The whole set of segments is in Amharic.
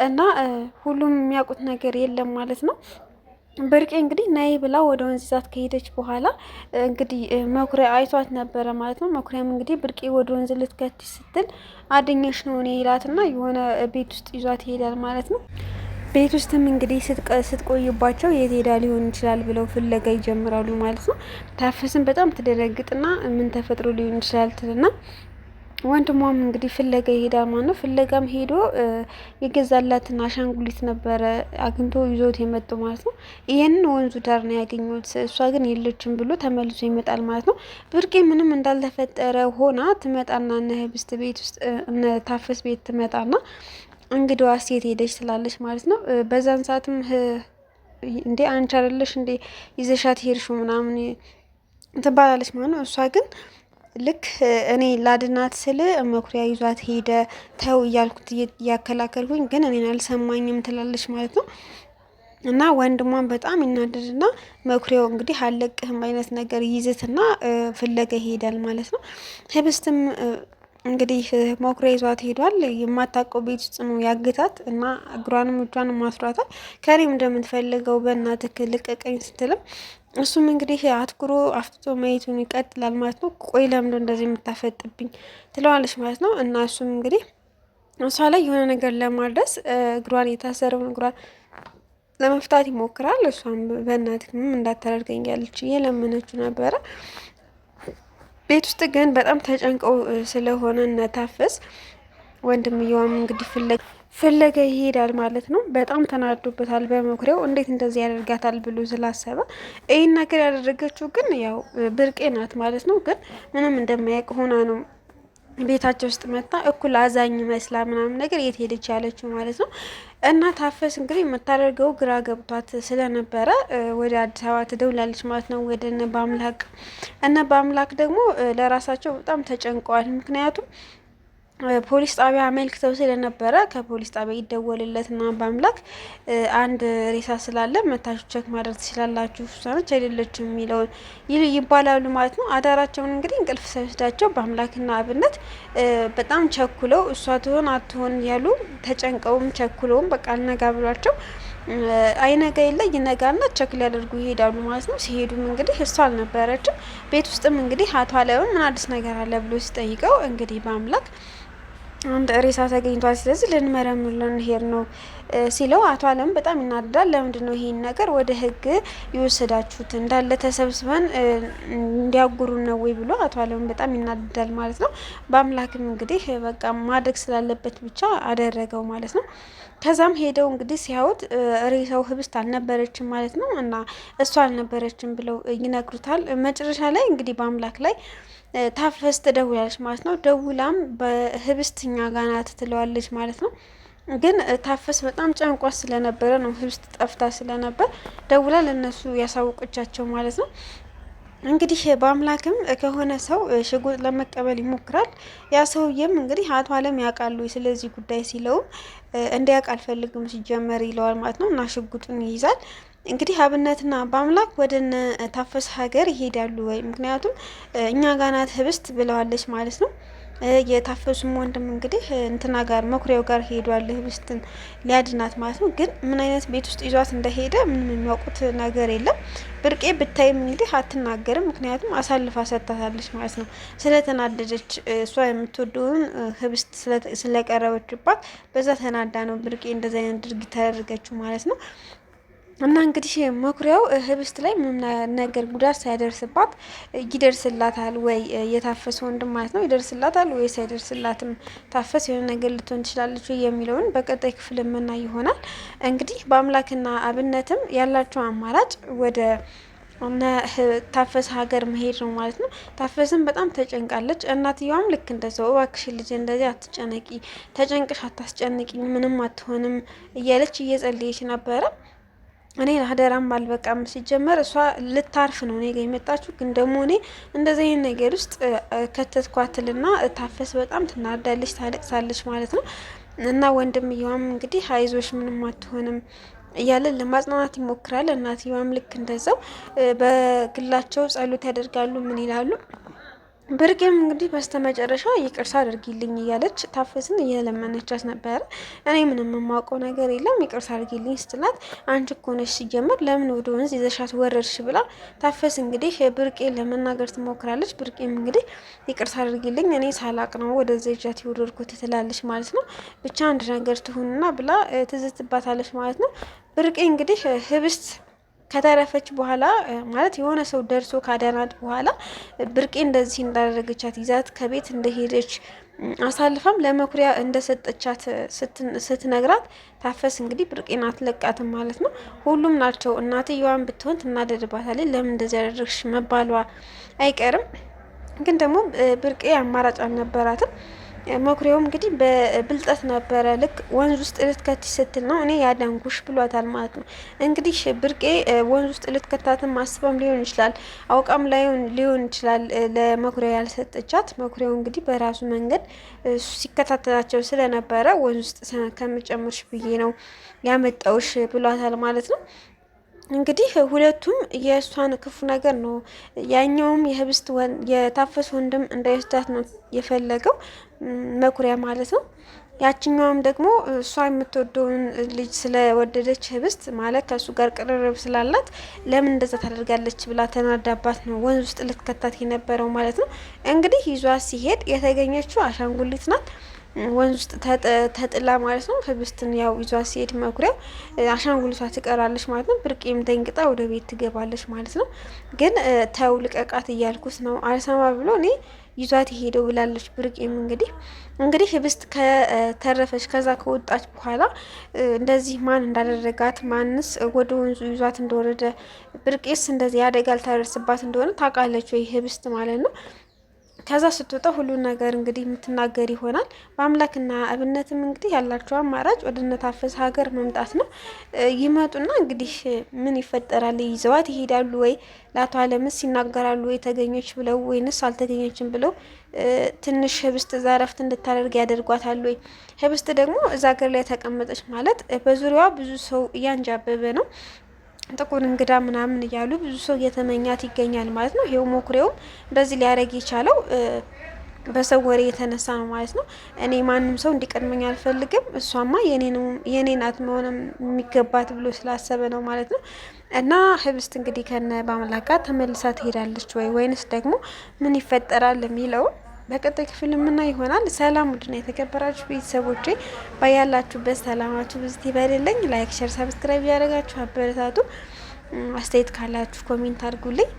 እና ሁሉም የሚያውቁት ነገር የለም ማለት ነው። ብርቄ እንግዲህ ነይ ብላ ወደ ወንዝ ይዛት ከሄደች በኋላ እንግዲህ መኩሪያ አይቷት ነበረ ማለት ነው። መኩሪያም እንግዲህ ብርቄ ወደ ወንዝ ልትከት ስትል አድኘሽ ነው እኔ ይላትና የሆነ ቤት ውስጥ ይዟት ይሄዳል ማለት ነው። ቤት ውስጥም እንግዲህ ስትቆይባቸው የት ሄዳ ሊሆን ይችላል ብለው ፍለጋ ይጀምራሉ ማለት ነው። ታፈስን በጣም ትደነግጥና ምን ተፈጥሮ ሊሆን ይችላል ትልና ወንድሟም እንግዲህ ፍለጋ ይሄዳል ማለት ነው። ፍለጋም ሄዶ የገዛላትን አሻንጉሊት ነበረ አግኝቶ ይዞት የመጡ ማለት ነው። ይሄንን ወንዙ ዳር ነው ያገኙት። እሷ ግን የለችም ብሎ ተመልሶ ይመጣል ማለት ነው። ብርቄ ምንም እንዳልተፈጠረ ሆና ትመጣና እነ ህብስት ቤት ውስጥ እነ ታፈስ ቤት ትመጣና እንግዲዋ ሴት ሄደች ትላለች ማለት ነው። በዛን ሰዓትም እንዴ አንቺ አይደለሽ እንዴ ይዘሻት ሄድሽው ምናምን ትባላለች ማለት ነው። እሷ ግን ልክ እኔ ላድናት ስል መኩሪያ ይዟት ሄደ ተው እያልኩት እያከላከልኩኝ ግን እኔን አልሰማኝም ትላለች ማለት ነው። እና ወንድሟን በጣም ይናደድና መኩሪያው እንግዲህ አለቅህም አይነት ነገር ይዝትና ፍለጋ ይሄዳል ማለት ነው። ህብስትም እንግዲህ መኩሪያ ይዟት ሄዷል። የማታውቀው ቤት ውስጥ ነው ያግታት እና እግሯንም እጇንም ማስሯታል። ከኔም እንደምትፈልገው በእናትህ ልቀቀኝ ስትልም እሱም እንግዲህ አትኩሮ አፍጥጦ ማየቱን ይቀጥላል ማለት ነው። ቆይ ለምንድን እንደዚህ የምታፈጥብኝ ትለዋለች ማለት ነው። እና እሱም እንግዲህ እሷ ላይ የሆነ ነገር ለማድረስ እግሯን የታሰረውን እግሯን ለመፍታት ይሞክራል። እሷም በእናትህ ምንም እንዳታደርገኝ ያለች እየለመነችው ነበረ። ቤት ውስጥ ግን በጣም ተጨንቀው ስለሆነ እነታፈስ ወንድምየዋም እንግዲህ ፍለጋ ይሄዳል ማለት ነው። በጣም ተናዶበታል በመኩሪያው እንዴት እንደዚህ ያደርጋታል ብሎ ስላሰበ ይህን ነገር ያደረገችው ግን ያው ብርቄ ናት ማለት ነው። ግን ምንም እንደማያውቅ ሆና ነው ቤታቸው ውስጥ መጣ እኩል አዛኝ መስላ ምናምን ነገር የት ሄደች ያለችው ማለት ነው። እና ታፈስ እንግዲህ የምታደርገው ግራ ገብቷት ስለነበረ ወደ አዲስ አበባ ትደውላለች ማለት ነው። ወደ እነ በአምላክ በአምላክ ደግሞ ለራሳቸው በጣም ተጨንቀዋል። ምክንያቱም ፖሊስ ጣቢያ አመልክተው ስለነበረ ከፖሊስ ጣቢያ ይደወልለትና በአምላክ አንድ ሬሳ ስላለ መታችሁ ቸክ ማድረግ ትችላላችሁ፣ እሷነች አይደለችም የሚለውን ይባላሉ ማለት ነው። አዳራቸውን እንግዲህ እንቅልፍ ሳይወስዳቸው በአምላክና አብነት በጣም ቸኩለው እሷ ትሆን አትሆን ያሉ ተጨንቀውም ቸኩለውም በቃ አልነጋ ብሏቸው አይነጋ የለ ይነጋና ቸክ ሊያደርጉ ይሄዳሉ ማለት ነው። ሲሄዱም እንግዲህ እሷ አልነበረችም። ቤት ውስጥም እንግዲህ አቶ አለምን ምን አዲስ ነገር አለ ብሎ ሲጠይቀው እንግዲህ በአምላክ አንድ ሬሳ ተገኝቷል፣ ስለዚህ ልንመረምር ልንሄድ ነው ሲለው አቶ አለም በጣም ይናደዳል። ለምንድን ነው ይሄን ነገር ወደ ህግ ይወሰዳችሁት እንዳለ ተሰብስበን እንዲያጉሩ ነው ወይ ብሎ አቶ አለም በጣም ይናደዳል ማለት ነው። በአምላክም እንግዲህ በቃ ማድረግ ስላለበት ብቻ አደረገው ማለት ነው። ከዛም ሄደው እንግዲህ ሲያዩት ሬሳው ህብስት አልነበረችም ማለት ነው። እና እሷ አልነበረችም ብለው ይነግሩታል። መጨረሻ ላይ እንግዲህ በአምላክ ላይ ታፈስ ትደውላለች ማለት ነው። ደውላም በህብስትኛ ጋር ናት ትለዋለች ማለት ነው። ግን ታፈስ በጣም ጨንቋት ስለነበረ ነው ህብስት ጠፍታ ስለነበር ደውላ ለነሱ ያሳወቀቻቸው ማለት ነው። እንግዲህ በአምላክም ከሆነ ሰው ሽጉጥ ለመቀበል ይሞክራል። ያ ሰውዬም እንግዲህ አቶ አለም ያውቃሉ ስለዚህ ጉዳይ ሲለውም እንዲያውቅ አልፈልግም ሲጀመር ይለዋል ማለት ነው። እና ሽጉጡን ይይዛል። እንግዲህ አብነትና በአምላክ ወደ እነ ታፈስ ሀገር ይሄዳሉ ወይ ምክንያቱም እኛ ጋር ናት ህብስት ብለዋለች ማለት ነው። የታፈሱም ወንድም እንግዲህ እንትና ጋር መኩሪያው ጋር ሄዷል ህብስትን ሊያድናት ማለት ነው። ግን ምን አይነት ቤት ውስጥ ይዟት እንደሄደ ምንም የሚያውቁት ነገር የለም። ብርቄ ብታይም እንግዲህ አትናገርም፣ ምክንያቱም አሳልፋ ሰጥታታለች ማለት ነው። ስለተናደደች እሷ የምትወደውን ህብስት ስለቀረበችባት በዛ ተናዳ ነው ብርቄ እንደዚ አይነት ድርጊት ተደረገችው ማለት ነው። እና እንግዲህ መኩሪያው ህብስት ላይ ምንም ነገር ጉዳት ሳይደርስባት ይደርስላታል ወይ የታፈሰ ወንድም ማለት ነው ይደርስላታል ወይስ አይደርስላትም፣ ታፈስ የሆነ ነገር ልትሆን ትችላለች የሚለውን በቀጣይ ክፍል የምናይ ይሆናል። እንግዲህ በአምላክና አብነትም ያላቸው አማራጭ ወደ ታፈስ ሀገር መሄድ ነው ማለት ነው። ታፈስም በጣም ተጨንቃለች። እናትየዋም ልክ እንደዛው እባክሽ ልጅ እንደዚህ አትጨነቂ፣ ተጨንቅሽ አታስጨንቂኝ፣ ምንም አትሆንም እያለች እየጸለየች ነበረ። እኔ አደራም አልበቃም። ሲጀመር እሷ ልታርፍ ነው እኔ ጋር የመጣችሁ፣ ግን ደግሞ እኔ እንደዚህ አይነት ነገር ውስጥ ከተትኳትልና ታፈስ በጣም ትናዳለች፣ ታለቅሳለች ማለት ነው። እና ወንድምየዋም እንግዲህ አይዞሽ ምንም አትሆንም እያለ ለማጽናናት ይሞክራል። እናትየዋም ልክ እንደዛው በግላቸው ጸሎት ያደርጋሉ። ምን ይላሉ? ብርቄም እንግዲህ በስተመጨረሻ ይቅርታ አድርጊልኝ እያለች ታፈስን እየለመነቻት ነበረ። እኔ ምንም የማውቀው ነገር የለም ይቅርታ አድርጊልኝ ስትላት፣ አንቺ እኮ ነሽ ሲጀመር ለምን ወደ ወንዝ ይዘሻት ወረድሽ ብላ ታፈስ እንግዲህ ብርቄን ለመናገር ትሞክራለች። ብርቄም እንግዲህ ይቅርታ አድርጊልኝ እኔ ሳላቅ ነው ወደዚ ይዣት የወረድኩት ትላለች ማለት ነው። ብቻ አንድ ነገር ትሁንና ብላ ትዝትባታለች ማለት ነው። ብርቄ እንግዲህ ህብስት ከተረፈች በኋላ ማለት የሆነ ሰው ደርሶ ካዳናት በኋላ ብርቄ እንደዚህ እንዳደረገቻት ይዛት ከቤት እንደሄደች አሳልፋም ለመኩሪያ እንደሰጠቻት ስትነግራት ታፈስ እንግዲህ ብርቄን አትለቃትም ማለት ነው። ሁሉም ናቸው። እናትየዋን ብትሆን ትናደድባታለች። ለምን እንደዚህ ያደረግሽ መባሏ አይቀርም። ግን ደግሞ ብርቄ አማራጭ አልነበራትም። መኩሪያውም እንግዲህ በብልጠት ነበረ ልክ ወንዝ ውስጥ ልትከትሽ ስትል ነው እኔ ያዳንኩሽ ብሏታል ማለት ነው። እንግዲህ ብርቄ ወንዝ ውስጥ ልትከታትም አስበም ሊሆን ይችላል፣ አውቃም ሊሆን ይችላል ለመኩሪያ ያልሰጠቻት። መኩሪያው እንግዲህ በራሱ መንገድ ሲከታተላቸው ስለነበረ ወንዝ ውስጥ ከምጨምርሽ ብዬ ነው ያመጣውሽ ብሏታል ማለት ነው። እንግዲህ ሁለቱም የእሷን ክፉ ነገር ነው። ያኛውም የታፈስ ወንድም እንዳይወስዳት ነው የፈለገው መኩሪያ ማለት ነው። ያችኛውም ደግሞ እሷ የምትወደውን ልጅ ስለወደደች ህብስት ማለት ከእሱ ጋር ቅርርብ ስላላት ለምን እንደዛ ታደርጋለች ብላ ተናዳባት ነው ወንዝ ውስጥ ልትከታት የነበረው ማለት ነው። እንግዲህ ይዟት ሲሄድ የተገኘችው አሻንጉሊት ናት። ወንዝ ውስጥ ተጥላ ማለት ነው። ህብስትን ያው ይዟት ሲሄድ መኩሪያው አሻንጉሊቷ ትቀራለች ማለት ነው። ብርቄም ደንግጣ ወደ ቤት ትገባለች ማለት ነው። ግን ተው ልቀቃት እያልኩት ነው አልሰማ ብሎ እኔ ይዟት ሄደው ብላለች። ብርቄም እንግዲህ ህብስት ከተረፈች ከዛ ከወጣች በኋላ እንደዚህ ማን እንዳደረጋት ማንስ ወደ ወንዙ ይዟት እንደወረደ ብርቄስ እንደዚህ አደጋ ልታደርስባት እንደሆነ ታውቃለች ወይ ህብስት ማለት ነው። ከዛ ስትወጣ ሁሉን ነገር እንግዲህ የምትናገር ይሆናል። በአምላክና እብነትም እንግዲህ ያላቸው አማራጭ ወደ እነ ታፈሰ ሀገር መምጣት ነው። ይመጡና እንግዲህ ምን ይፈጠራል? ይዘዋት ይሄዳሉ ወይ ለአቶ አለምስ ይናገራሉ ወይ ተገኘች ብለው ወይንስ አልተገኘችም ብለው ትንሽ ህብስት እዛ ረፍት እንድታደርግ ያደርጓታል ወይ? ህብስት ደግሞ እዛ ሀገር ላይ ተቀመጠች ማለት በዙሪያዋ ብዙ ሰው እያንጃበበ ነው። ጥቁር እንግዳ ምናምን እያሉ ብዙ ሰው እየተመኛት ይገኛል ማለት ነው። ይሄው ሞክሬውም እንደዚህ ሊያደርግ የቻለው በሰው ወሬ የተነሳ ነው ማለት ነው። እኔ ማንም ሰው እንዲቀድመኝ አልፈልግም፣ እሷማ የኔ ናት መሆንም የሚገባት ብሎ ስላሰበ ነው ማለት ነው። እና ህብስት እንግዲህ ከነ በአምላክ ጋር ተመልሳ ትሄዳለች ወይ ወይንስ ደግሞ ምን ይፈጠራል የሚለው በቀጣይ ክፍል የምናይ ይሆናል። ሰላም ውድና የተከበራችሁ ቤተሰቦቼ ባያላችሁበት ሰላማችሁ ብዙ ይበልልኝ። ላይክ፣ ሸር፣ ሰብስክራይብ ያደረጋችሁ አበረታቱ። አስተያየት ካላችሁ ኮሜንት አድርጉልኝ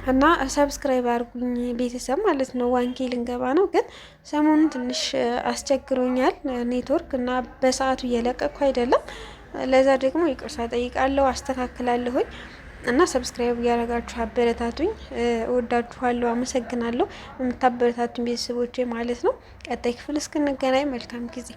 እና ሰብስክራይብ አድርጉኝ ቤተሰብ ማለት ነው። ዋንኬ ልንገባ ነው ግን ሰሞኑን ትንሽ አስቸግሮኛል ኔትወርክ እና በሰዓቱ እየለቀቅኩ አይደለም። ለዛ ደግሞ ይቅርታ ጠይቃለሁ፣ አስተካክላለሁኝ። እና ሰብስክራይብ እያደረጋችሁ አበረታቱኝ። እወዳችኋለሁ፣ አመሰግናለሁ የምታበረታቱኝ ቤተሰቦቼ ማለት ነው። ቀጣይ ክፍል እስክንገናኝ መልካም ጊዜ